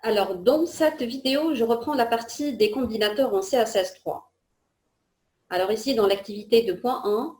Alors, dans cette vidéo, je reprends la partie des combinateurs en CSS3. Alors ici, dans l'activité de point 1,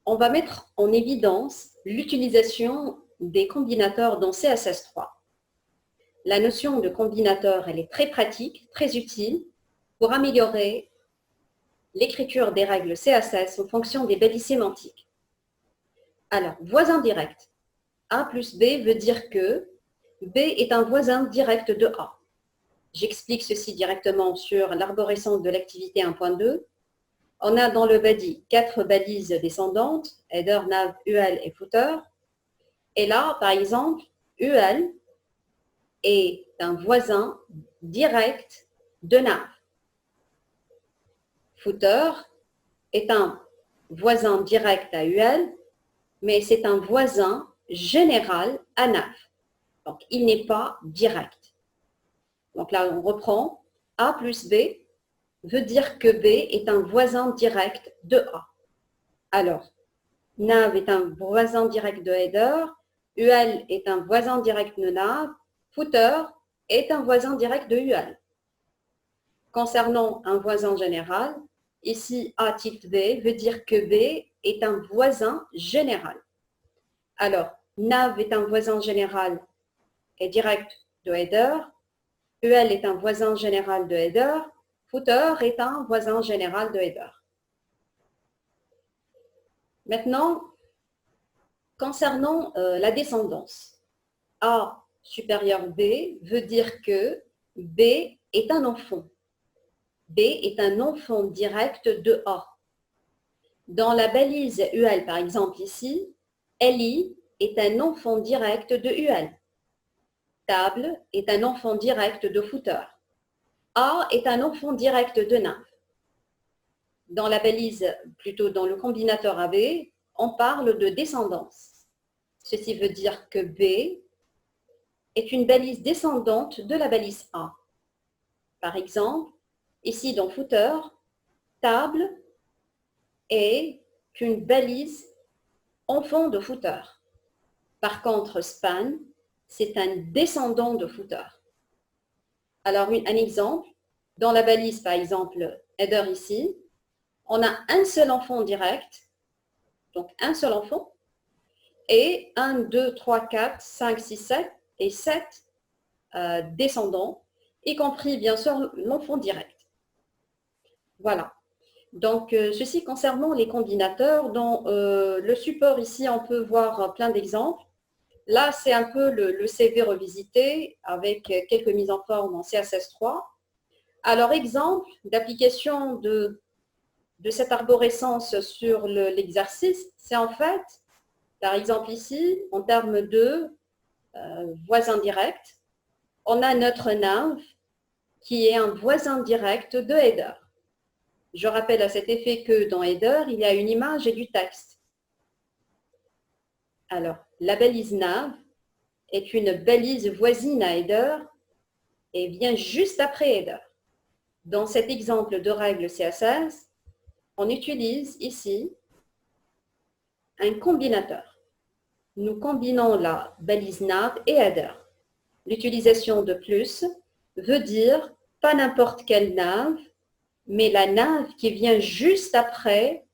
on va mettre en évidence l'utilisation des combinateurs dans CSS3. La notion de combinateur, elle est très pratique, très utile pour améliorer l'écriture des règles CSS en fonction des balises sémantiques. Alors, voisin direct. A plus B veut dire que B est un voisin direct de A. J'explique ceci directement sur l'arborescence de l'activité 1.2. On a dans le body 4 balises descendantes, header, nav, UL et footer. Et là, par exemple, UL est un voisin direct de nav. Footer est un voisin direct à UL, mais c'est un voisin général à nav. Donc, il n'est pas direct. Donc là, on reprend. A plus B veut dire que B est un voisin direct de A. Alors, nav est un voisin direct de header, UL est un voisin direct de nav, footer est un voisin direct de UL. Concernant un voisin général, ici A tilde B veut dire que B est un voisin général. Alors, nav est un voisin général et direct de header, UL est un voisin général de header, footer est un voisin général de header. Maintenant, concernant la descendance, A supérieur B veut dire que B est un enfant. B est un enfant direct de A. Dans la balise UL, par exemple ici, LI est un enfant direct de UL. Table est un enfant direct de footer. A est un enfant direct de nav. Dans la balise, plutôt dans le combinateur AB, on parle de descendance. Ceci veut dire que B est une balise descendante de la balise A. Par exemple, ici dans footer, table est une balise enfant de footer. Par contre, span, c'est un descendant de footer. Alors, un exemple, dans la balise, par exemple, header ici, on a un seul enfant direct, donc un seul enfant, et 1, 2, 3, 4, 5, 6, 7 et 7 descendants, y compris bien sûr l'enfant direct. Voilà. Donc, ceci concernant les combinateurs. Dans le support ici, on peut voir plein d'exemples. Là, c'est un peu le CV revisité avec quelques mises en forme en CSS3. Alors, exemple d'application de cette arborescence sur l'exercice, c'est en fait, par exemple ici, en termes de voisin direct, on a notre nav qui est un voisin direct de header. Je rappelle à cet effet que dans header, il y a une image et du texte. Alors, la balise nav est une balise voisine à header et vient juste après header. Dans cet exemple de règle CSS, on utilise ici un combinateur. Nous combinons la balise nav et header. L'utilisation de plus veut dire pas n'importe quelle nav, mais la nav qui vient juste après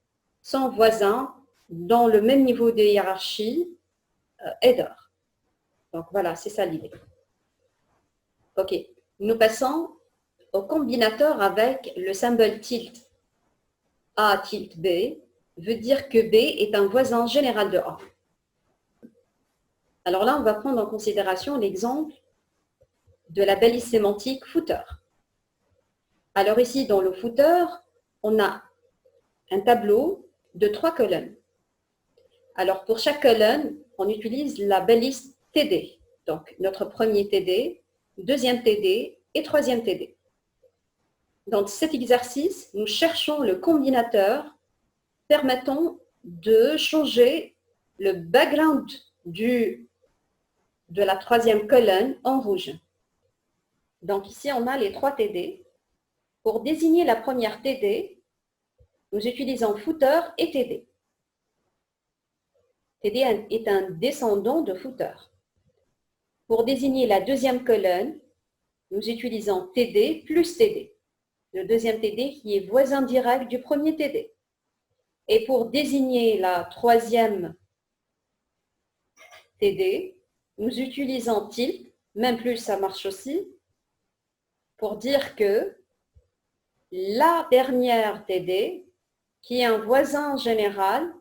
son voisin dans le même niveau de hiérarchie, header. Donc voilà, c'est ça l'idée. Ok, nous passons au combinateur avec le symbole tilde. A tilde B veut dire que B est un voisin général de A. Alors là, on va prendre en considération l'exemple de la balise sémantique footer. Alors ici, dans le footer, on a un tableau de 3 colonnes. Alors pour chaque colonne, on utilise la balise TD. Donc notre premier TD, deuxième TD et troisième TD. Dans cet exercice, nous cherchons le combinateur permettant de changer le background de la troisième colonne en rouge. Donc ici, on a les 3 TD. Pour désigner la première TD, nous utilisons footer et TD. TD est un descendant de footer. Pour désigner la deuxième colonne, nous utilisons TD plus TD. Le deuxième TD qui est voisin direct du premier TD. Et pour désigner la troisième TD, nous utilisons tilt, même plus ça marche aussi, pour dire que la dernière TD, qui est un voisin général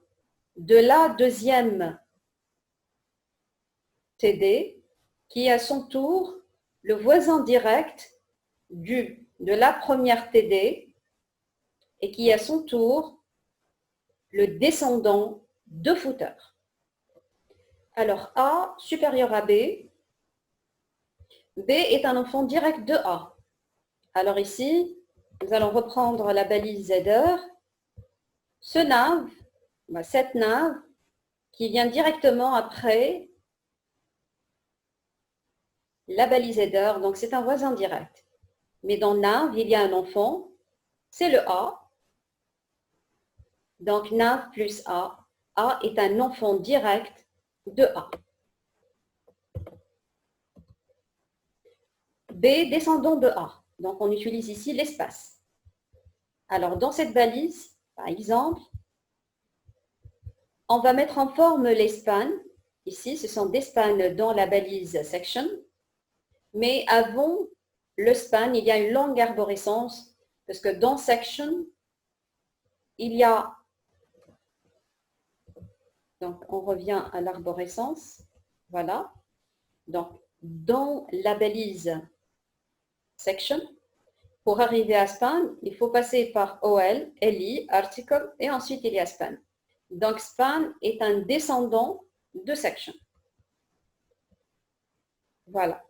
de la deuxième TD, qui est à son tour le voisin direct de la première TD et qui est à son tour le descendant de footer. Alors A supérieur à B, B est un enfant direct de A. Alors ici, nous allons reprendre la balise header. Ce nav, cette nav, qui vient directement après la balise header, donc c'est un voisin direct. Mais dans nav, il y a un enfant, c'est le A. Donc nav plus A. A est un enfant direct de A. B descendant de A. Donc on utilise ici l'espace. Alors dans cette balise, par exemple, on va mettre en forme les spans. Ici, ce sont des spans dans la balise section. Mais avant le span, il y a une longue arborescence parce que dans section, il y a, donc on revient à l'arborescence, voilà. Donc dans la balise section, pour arriver à span, il faut passer par OL, LI, article et ensuite il y a span. Donc span est un descendant de section. Voilà.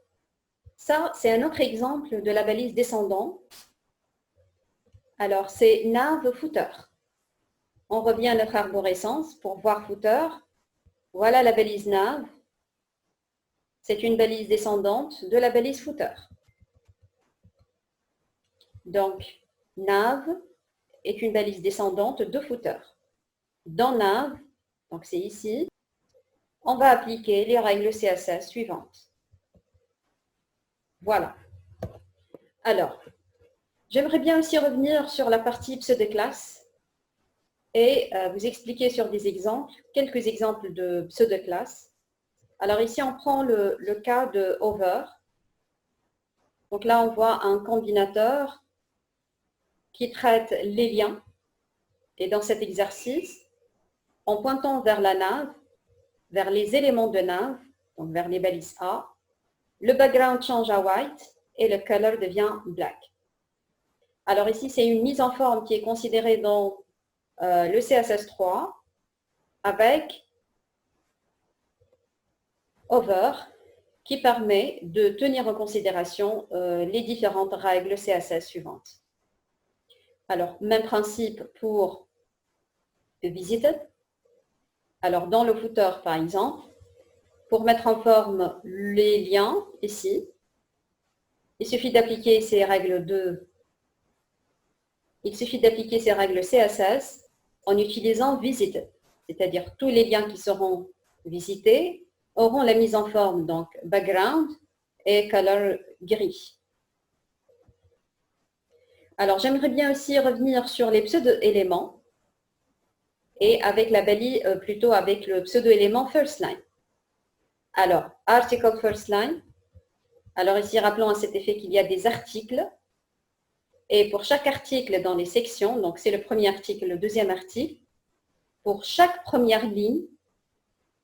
Ça, c'est un autre exemple de la balise descendant. Alors, c'est nav footer. On revient à notre arborescence pour voir footer. Voilà la balise nav. C'est une balise descendante de la balise footer. Donc, nav est une balise descendante de footer. Dans nav, donc c'est ici, on va appliquer les règles CSS suivantes. Voilà. Alors, j'aimerais bien aussi revenir sur la partie pseudo-classe et vous expliquer sur des exemples, quelques exemples de pseudo-classe. Alors ici, on prend le cas de over. Donc là, on voit un combinateur qui traite les liens. Et dans cet exercice, en pointant vers la nav, vers les éléments de nav, donc vers les balises A, le background change à white et le color devient black. Alors ici, c'est une mise en forme qui est considérée dans le CSS3 avec over qui permet de tenir en considération les différentes règles CSS suivantes. Alors, même principe pour visited. Alors, dans le footer, par exemple, pour mettre en forme les liens, ici, il suffit d'appliquer ces règles CSS en utilisant visited, c'est-à-dire tous les liens qui seront visités auront la mise en forme, donc background et color gris. Alors, j'aimerais bien aussi revenir sur les pseudo-éléments et avec la balise, plutôt avec le pseudo-élément first line. Alors, article first line. Alors ici, rappelons à cet effet qu'il y a des articles. Et pour chaque article dans les sections, donc c'est le premier article, le deuxième article, pour chaque première ligne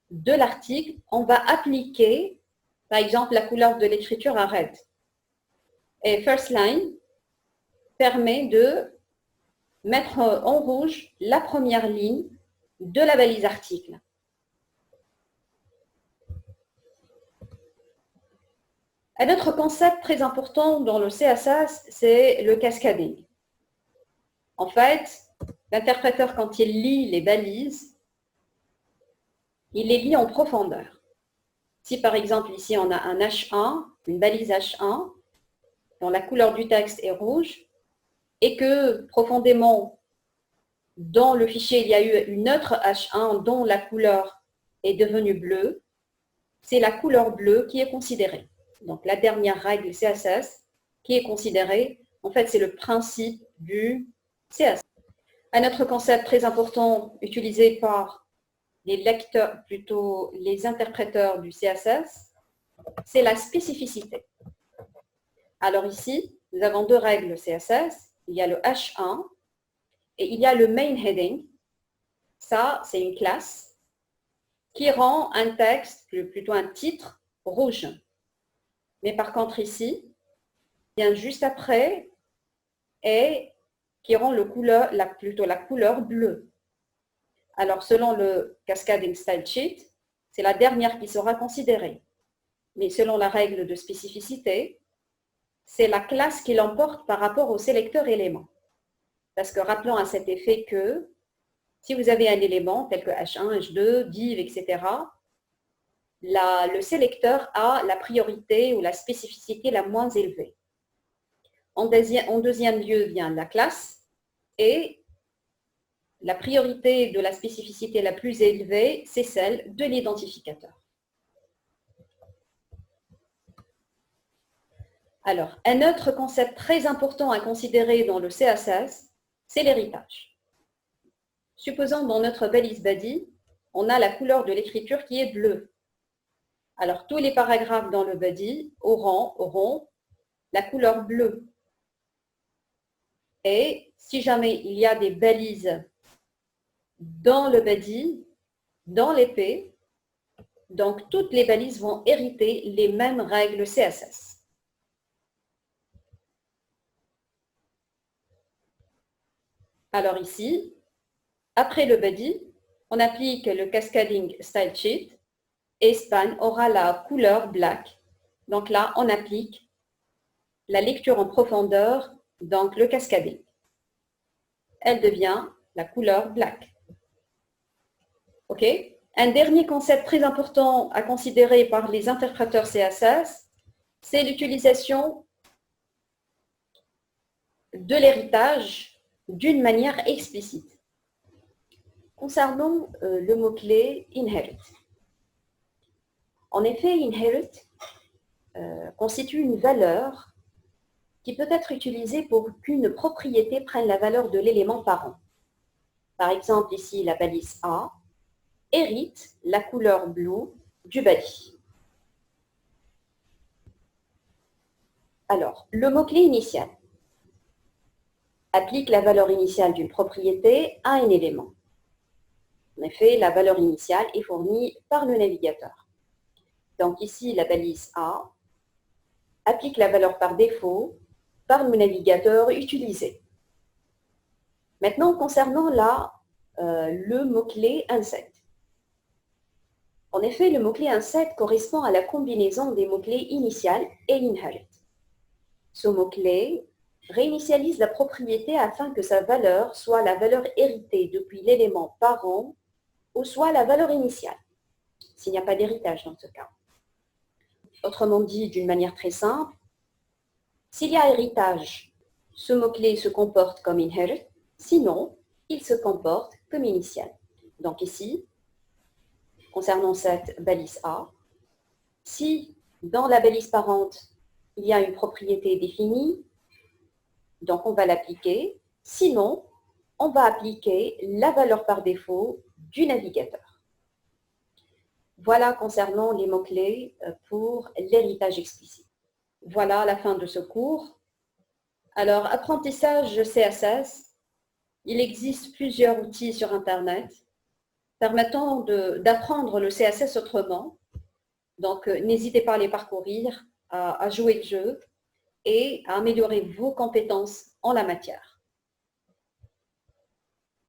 de l'article, on va appliquer, par exemple, la couleur de l'écriture à red. Et first line permet de mettre en rouge la première ligne de la balise article. Un autre concept très important dans le CSS, c'est le cascading. En fait, l'interpréteur, quand il lit les balises, il les lit en profondeur. Si par exemple, ici, on a un H1, une balise H1, dont la couleur du texte est rouge, et que profondément, dans le fichier, il y a eu une autre H1 dont la couleur est devenue bleue, c'est la couleur bleue qui est considérée. Donc, la dernière règle CSS qui est considérée, en fait, c'est le principe du CSS. Un autre concept très important utilisé par les lecteurs, plutôt les interpréteurs du CSS, c'est la spécificité. Alors ici, nous avons deux règles CSS. Il y a le H1 et il y a le main heading. Ça, c'est une classe qui rend un texte, plutôt un titre, rouge. Mais par contre ici, vient juste après et qui rend plutôt la couleur bleue. Alors, selon le Cascading Style Sheet, c'est la dernière qui sera considérée. Mais selon la règle de spécificité, c'est la classe qui l'emporte par rapport au sélecteur élément. Parce que rappelons à cet effet que si vous avez un élément tel que H1, H2, div, etc., le sélecteur a la priorité ou la spécificité la moins élevée. En deuxième lieu vient la classe et la priorité de la spécificité la plus élevée, c'est celle de l'identificateur. Alors, un autre concept très important à considérer dans le CSS, c'est l'héritage. Supposons dans notre balise body, on a la couleur de l'écriture qui est bleue. Alors, tous les paragraphes dans le body auront la couleur bleue. Et si jamais il y a des balises dans le body, dans l'épée, donc toutes les balises vont hériter les mêmes règles CSS. Alors ici, après le body, on applique le Cascading Style Sheet et span aura la couleur black. Donc là, on applique la lecture en profondeur, donc le cascading. Elle devient la couleur black. OK? Un dernier concept très important à considérer par les interpréteurs CSS, c'est l'utilisation de l'héritage d'une manière explicite. Concernant le mot-clé inherit. En effet, inherit constitue une valeur qui peut être utilisée pour qu'une propriété prenne la valeur de l'élément parent. Par exemple, ici, la balise A hérite la couleur bleue du body. Alors, le mot-clé initial applique la valeur initiale d'une propriété à un élément. En effet, la valeur initiale est fournie par le navigateur. Donc ici, la balise A applique la valeur par défaut par le navigateur utilisé. Maintenant, concernant le mot-clé inset. En effet, le mot-clé inset correspond à la combinaison des mots-clés initial et inherit. Ce mot-clé réinitialise la propriété afin que sa valeur soit la valeur héritée depuis l'élément parent ou soit la valeur initiale, s'il n'y a pas d'héritage dans ce cas. Autrement dit, d'une manière très simple, s'il y a héritage, ce mot-clé se comporte comme inherit, sinon, il se comporte comme initial. Donc ici, concernant cette balise A, si dans la balise parente, il y a une propriété définie, donc on va l'appliquer, sinon, on va appliquer la valeur par défaut du navigateur. Voilà concernant les mots-clés pour l'héritage explicite. Voilà la fin de ce cours. Alors, apprentissage CSS, il existe plusieurs outils sur Internet permettant d'apprendre le CSS autrement. Donc, n'hésitez pas à les parcourir, à jouer le jeu et à améliorer vos compétences en la matière.